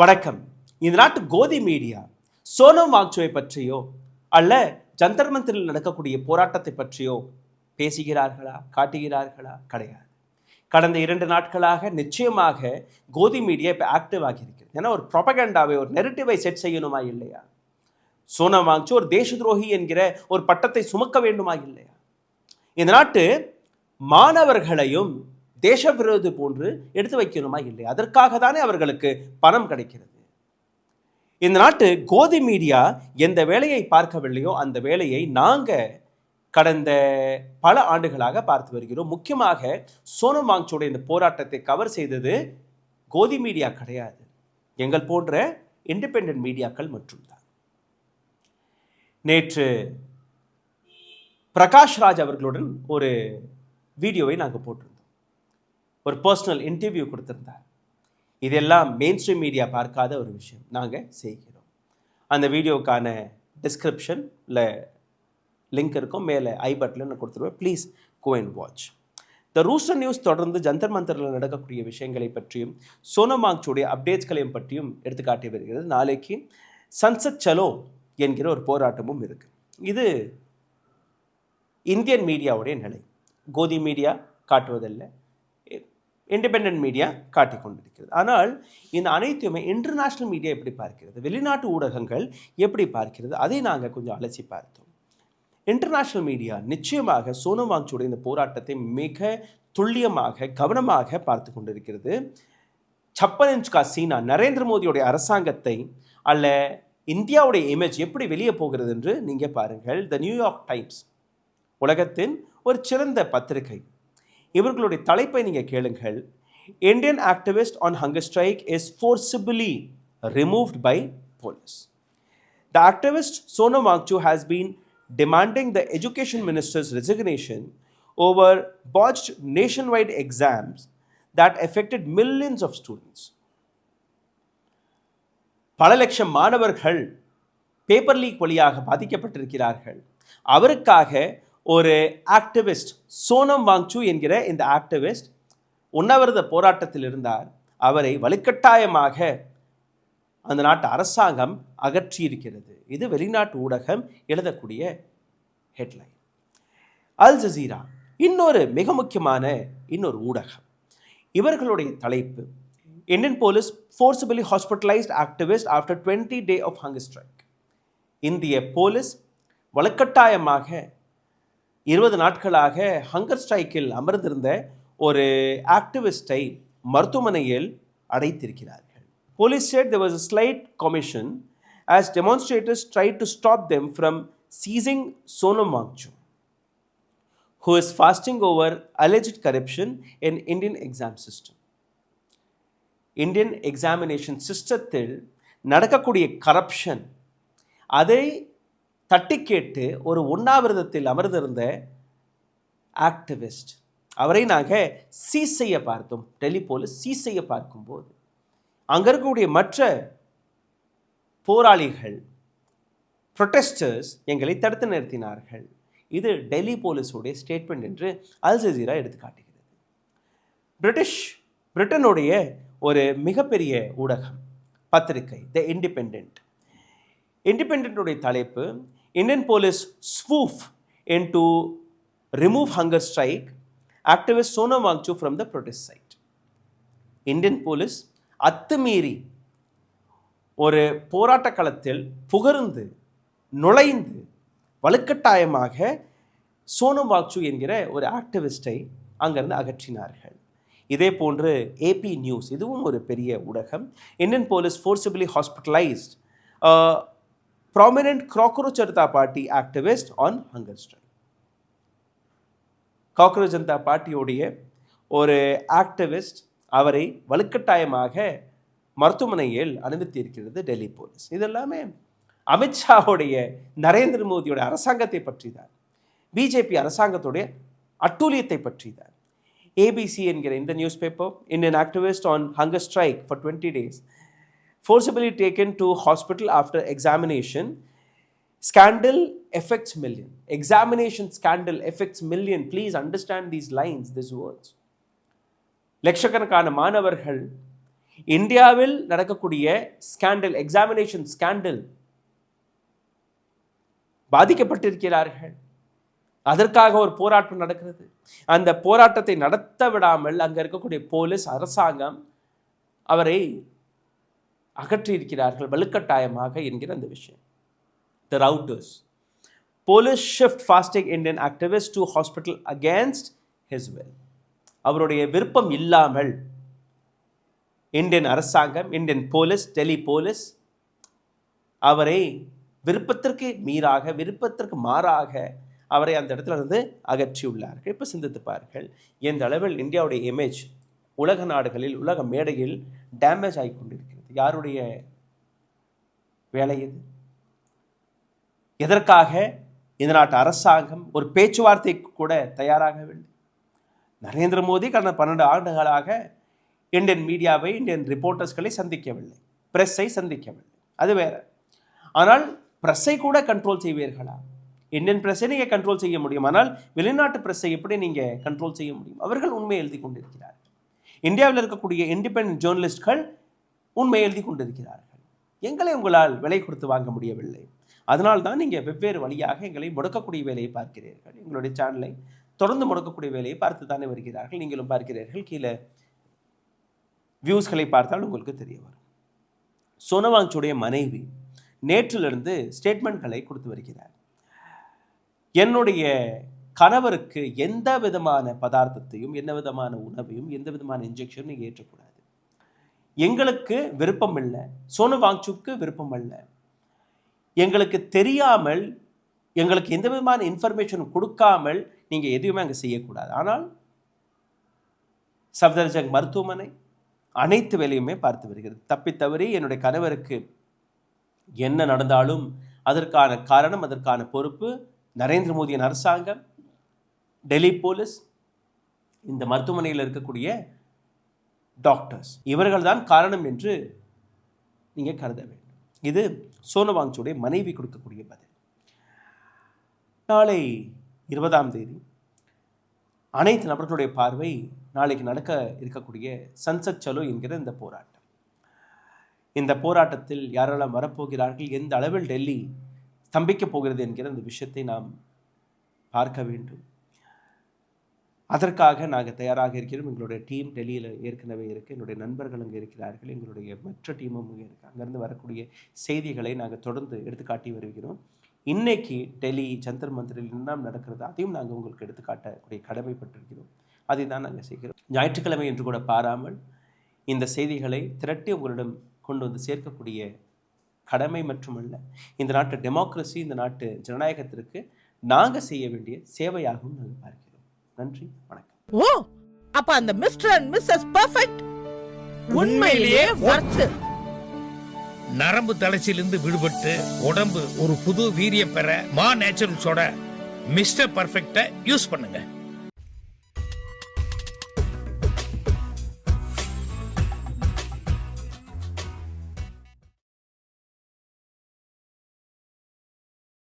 வணக்கம். இந்த நாட்டு கோதி மீடியா சோனம் வாங்சுவை பற்றியோ அல்ல ஜந்தர் மந்திரில் நடக்கக்கூடிய போராட்டத்தை பற்றியோ பேசுகிறார்களா, காட்டுகிறார்களா? கிடையாது. கடந்த 2 நாட்களாக நிச்சயமாக கோதி மீடியா இப்போ ஆக்டிவ் ஆகியிருக்கிறது. ஏன்னா ஒரு ப்ரொபகண்டாவை, ஒரு நெரட்டிவை செட் செய்யணுமா இல்லையா? சோனம் வாங்சு ஒரு தேச துரோகி என்கிற ஒரு பட்டத்தை சுமக்க வேண்டுமா இல்லையா? இந்த நாட்டு மாணவர்களையும் தேச விரோதி போன்று எடுத்து வைக்கணுமா இல்லையா? அதற்காக தானே அவர்களுக்கு பணம் கிடைக்கிறது. இந்த நாட்டு கோதி மீடியா எந்த வேலையை பார்க்கவில்லையோ அந்த வேலையை நாங்கள் கடந்த பல ஆண்டுகளாக பார்த்து வருகிறோம். முக்கியமாக சோனம் வாங்சுடைய இந்த போராட்டத்தை கவர் செய்தது கோதி மீடியா கிடையாது, எங்கள் போன்ற இண்டிபெண்டன்ட் மீடியாக்கள் மட்டும்தான். நேற்று பிரகாஷ் ராஜ் அவர்களுடன் ஒரு வீடியோவை நாங்கள் போட்டிருந்தோம். ஒரு பர்சனல் இன்டர்வியூ கொடுத்திருந்தார். இதெல்லாம் மெயின் ஸ்ட்ரீம் மீடியா பார்க்காத ஒரு விஷயம் நாங்கள் செய்கிறோம். அந்த வீடியோக்கான டிஸ்கிரிப்ஷனில் லிங்க் இருக்கும், மேலே ஐ பட்டனில் நான் கொடுத்துருவேன். Please go and watch. The rooster news தொடர்ந்து ஜந்தர் மந்தரில் நடக்கக்கூடிய விஷயங்களை பற்றியும் சோனம் வாங்சுடைய அப்டேட்ஸ்களையும் பற்றியும் எடுத்துக்காட்டி வருகிறது. நாளைக்கு சன்சத் சலோ என்கிற ஒரு போராட்டமும் இருக்குது. இது இந்தியன் மீடியாவுடைய நிலை. கோதி மீடியா காட்டுவதில்லை, இண்டிபெண்டன்ட் மீடியா காட்டிக் கொண்டிருக்கிறது. ஆனால் இந்த அனைத்துமே இன்டர்நேஷ்னல் மீடியா எப்படி பார்க்கிறது, வெளிநாட்டு ஊடகங்கள் எப்படி பார்க்கிறது, அதை நாங்கள் கொஞ்சம் அலசி பார்த்தோம். இன்டர்நேஷ்னல் மீடியா நிச்சயமாக சோனம் வாங்சுடைய இந்த போராட்டத்தை மிக துல்லியமாக கவனமாக பார்த்து கொண்டிருக்கிறது. 56 இன்ச் கா சீனா நரேந்திர மோடியுடைய அரசாங்கத்தை அல்ல இந்தியாவுடைய இமேஜ் எப்படி வெளியே போகிறது என்று நீங்கள் பாருங்கள். த நியூயார்க் டைம்ஸ் உலகத்தின் ஒரு சிறந்த பத்திரிகை, இவர்களுடைய தலைப்பை நீங்கள் கேளுங்கள். Indian activist on hunger strike is forcibly removed by police. The activist Sonam Wangchuk has been demanding the education minister's resignation over botched nationwide exams that affected millions of students. பல லட்சம் மாணவர்கள் பேப்பர் லீக் வழியாக பாதிக்கப்பட்டிருக்கிறார்கள். அவருக்காக ஒரு ஆக்டிவிஸ்ட் சோனம் வாங்சு என்கிற இந்த activist உண்ணாவிரத போராட்டத்தில் இருந்தார். அவரை வலுக்கட்டாயமாக அந்த நாட்டு அரசாங்கம் அகற்றியிருக்கிறது. இது வெளிநாட்டு ஊடகம் எழுதக்கூடிய ஹெட்லைன். அல் ஜசீரா இன்னொரு மிக முக்கியமான இன்னொரு ஊடகம், இவர்களுடைய தலைப்பு Indian police forcibly hospitalised activist after 20 days of hunger strike. இந்திய போலீஸ் வலுக்கட்டாயமாக 20 நாட்களாக ஹங்கர் ஸ்ட்ரைக்கில் அமர்ந்திருந்த ஒரு ஆக்டிவிஸ்டை மருத்துவமனையில் அடைத்திருக்கிறார்கள். Police said there was a slight commotion as demonstrators tried to stop them from seizing Sonam Wangchu, who is fasting over alleged corruption in Indian exam system. Indian examination systemத்தில் நடக்கக்கூடிய corruption, அதை தட்டி கேட்டு ஒரு உண்ணாவிரதத்தில் அமர்ந்திருந்த ஆக்டிவிஸ்ட், அவரை நாங்கள் cheese செய்ய பார்த்தோம். டெல்லி போலீஸ் சீஸ் செய்ய பார்க்கும்போது அங்கே இருக்கக்கூடிய மற்ற போராளிகள், ப்ரொட்டஸ்டர்ஸ் எங்களை தடுத்து நிறுத்தினார்கள். இது டெல்லி போலீஸுடைய ஸ்டேட்மெண்ட் என்று அல் ஜசீரா எடுத்து காட்டுகிறது. பிரிட்டனுடைய ஒரு மிகப்பெரிய ஊடகம் பத்திரிகை த இண்டிபெண்டன்ட்டுடைய தலைப்பு Indian police swoop into remove hunger strike activist Sonam Wangchu from the protest site. Indian police அத்துமீறி ஒரு போராட்ட களத்தில் புகழ்ந்து நுழைந்து வலுக்கட்டாயமாக சோனம் வாங்சு என்கிற ஒரு ஆக்டிவிஸ்டை அங்கிருந்து அகற்றினார்கள். இதே போன்று AP நியூஸ், இதுவும் ஒரு பெரிய ஊடகம். Indian police forcibly hospitalised prominent Cockroach Janata Party activist on hunger strike. Cockroach Janata பார்ட்டியுடைய ஒரு ஆக்டிவிஸ்ட், அவரை வலுக்கட்டாயமாக மருத்துவமனையில் அனுமதித்திருக்கிறது டெல்லி போலீஸ். இதெல்லாமே அமித்ஷாவுடைய நரேந்திர மோடியோட அரசாங்கத்தை பற்றி தான், பிஜேபி அரசாங்கத்துடைய அட்டூழியத்தை பற்றி தான். ABC என்கிற இந்த news paper, Indian activist on hunger strike for 20 days forcibly taken to hospital after examination. Scandal affects million. Examination scandal affects million. Please understand these lines, these words. லட்சக்கணக்கான மாணவர்கள் இந்தியாவில் நடக்கக்கூடிய ஸ்கேண்டல், எக்ஸாமினேஷன் ஸ்கேண்டல், பாதிக்கப்பட்டிருக்கிறார்கள். அதற்காக ஒரு போராட்டம் நடக்கிறது. அந்த போராட்டத்தை நடத்த விடாமல் அங்க இருக்கக்கூடிய போலீஸ், அரசாங்கம் அவரை அகற்றியிருக்கிறார்கள் வலுக்கட்டாயமாக என்கிற அந்த விஷயம். The routers. Police shift fasting Indian activist to hospital against his will. அவருடைய விருப்பம் இல்லாமல் இந்தியன் அரசாங்கம், இந்தியன் போலீஸ், டெல்லி போலீஸ் அவரை விருப்பத்திற்கு மீறாக, விருப்பத்திற்கு மாறாக அவரை அந்த இடத்துல இருந்து அகற்றியுள்ளார்கள். இப்போ சிந்தித்து பாருங்கள், எந்த அளவில் இந்தியாவுடைய இமேஜ் உலக நாடுகளில், உலக மேடையில் டேமேஜ் ஆகி கொண்டிருக்கிறது. யாருடைய வேலை இது? எதற்காக இந்த நாட்டு அரசாங்கம் ஒரு பேச்சுவார்த்தைக்கு கூட தயாராகவில்லை? நரேந்திர மோடி கடந்த 12 ஆண்டுகளாக இந்தியன் மீடியாவை, இந்தியன் ரிப்போர்ட்டர்ஸ்களை சந்திக்கவில்லை, பிரஸ்ஸை சந்திக்கவில்லை, அது வேற. ஆனால் பிரஸ்ஸை கூட கண்ட்ரோல் செய்வீர்களா? இந்தியன் பிரஸ்ஸை நீங்கள் கண்ட்ரோல் செய்ய முடியும், ஆனால் வெளிநாட்டு பிரஸ்ஸை எப்படி நீங்கள் கண்ட்ரோல் செய்ய முடியும்? அவர்கள் உண்மை எழுதி கொண்டிருக்கிறார்கள். இந்தியாவில் இருக்கக்கூடிய இண்டிபெண்டன்ட் ஜேர்னலிஸ்ட்கள் உண்மை எழுதி கொண்டிருக்கிறார்கள். எங்களை உங்களால் விலை கொடுத்து வாங்க முடியவில்லை. அதனால்தான் நீங்கள் வெவ்வேறு வழியாக எங்களை முடக்கக்கூடிய வேலையை பார்க்கிறீர்கள். எங்களுடைய சேனலை தொடர்ந்து முடக்கக்கூடிய வேலையை பார்த்து தானே வருகிறார்கள். நீங்களும் பார்க்கிறீர்கள். கீழே வியூஸ்களை பார்த்தால் உங்களுக்கு தெரிய வரும். சோனம் வாங்சூடைய மனைவி நேற்றிலிருந்து ஸ்டேட்மெண்ட்களை கொடுத்து வருகிறார். என்னுடைய கணவருக்கு எந்த விதமான பதார்த்தத்தையும், எந்த விதமான உணவையும், எந்த விதமான இன்ஜெக்ஷனும் நீங்கள் ஏற்றக்கூடாது. எங்களுக்கு விருப்பம் இல்லை, சோனம் வாங்சூக்கு விருப்பம் இல்லை. எங்களுக்கு தெரியாமல், எங்களுக்கு எந்த விதமான இன்ஃபர்மேஷன் கொடுக்காமல் நீங்கள் எதுவுமே அங்கே செய்யக்கூடாது. ஆனால் சஃப்தர்ஜங் மருத்துவமனை அனைத்து வேலையுமே பார்த்து வருகிறது. தப்பித்தவறி என்னுடைய கணவருக்கு என்ன நடந்தாலும் அதற்கான காரணம், அதற்கான பொறுப்பு நரேந்திர மோடியின் அரசாங்கம், டெல்லி போலீஸ், இந்த மருத்துவமனையில் இருக்கக்கூடிய டாக்டர்ஸ், இவர்கள் தான் காரணம் என்று நீங்கள் கருத வேண்டும். இது சோனம் வாங்சூடைய மனைவி கொடுக்கக்கூடிய பதில். நாளை 20ஆம் தேதி அனைத்து நபர்களுடைய பார்வை நாளைக்கு நடக்க இருக்கக்கூடிய சன்சத் சலோ என்கிற இந்த போராட்டம். இந்த போராட்டத்தில் யாரெல்லாம் வரப்போகிறார்கள், எந்த அளவில் டெல்லி ஸ்தம்பிக்கப் போகிறது என்கிற இந்த விஷயத்தை நாம் பார்க்க வேண்டும். அதற்காக நாங்கள் தயாராக இருக்கிறோம். எங்களுடைய டீம் டெல்லியில் ஏற்கனவே இருக்குது. என்னுடைய நண்பர்கள் அங்கே இருக்கிறார்கள். எங்களுடைய மற்ற டீமும் அங்கே இருக்குது. அங்கேருந்து வரக்கூடிய செய்திகளை நாங்கள் தொடர்ந்து எடுத்துக்காட்டி வருகிறோம். இன்னைக்கு டெல்லி ஜந்தர் மந்திரில் என்ன நடக்கிறது அதையும் நாங்கள் உங்களுக்கு எடுத்துக்காட்டக்கூடிய கடமைப்பட்டிருக்கிறோம். அதை தான் நாங்கள் செய்கிறோம். ஞாயிற்றுக்கிழமை என்று கூட பாராமல் இந்த செய்திகளை திரட்டி உங்களிடம் கொண்டு வந்து சேர்க்கக்கூடிய கடமை மட்டுமல்ல, இந்த நாட்டு டெமோக்ரஸி, இந்த நாட்டு ஜனநாயகத்திற்கு நாங்கள் செய்ய வேண்டிய சேவையாகவும் நாங்கள் பார்க்கிறோம். நன்றி, வணக்கம். ஓ, அப்ப அந்த மிஸ்டர் அண்ட் மிஸ்ஸஸ் பெர்ஃபெக்ட் உண்மையிலேயே வர்த்து. நரம்பு தளர்ச்சியிலிருந்து விடுபட்டு உடம்பு ஒரு புது வீரியம் பெற மா நேச்சுரல்ஸோட மிஸ்டர் பெர்ஃபெக்ட்டை யூஸ் பண்ணுங்க.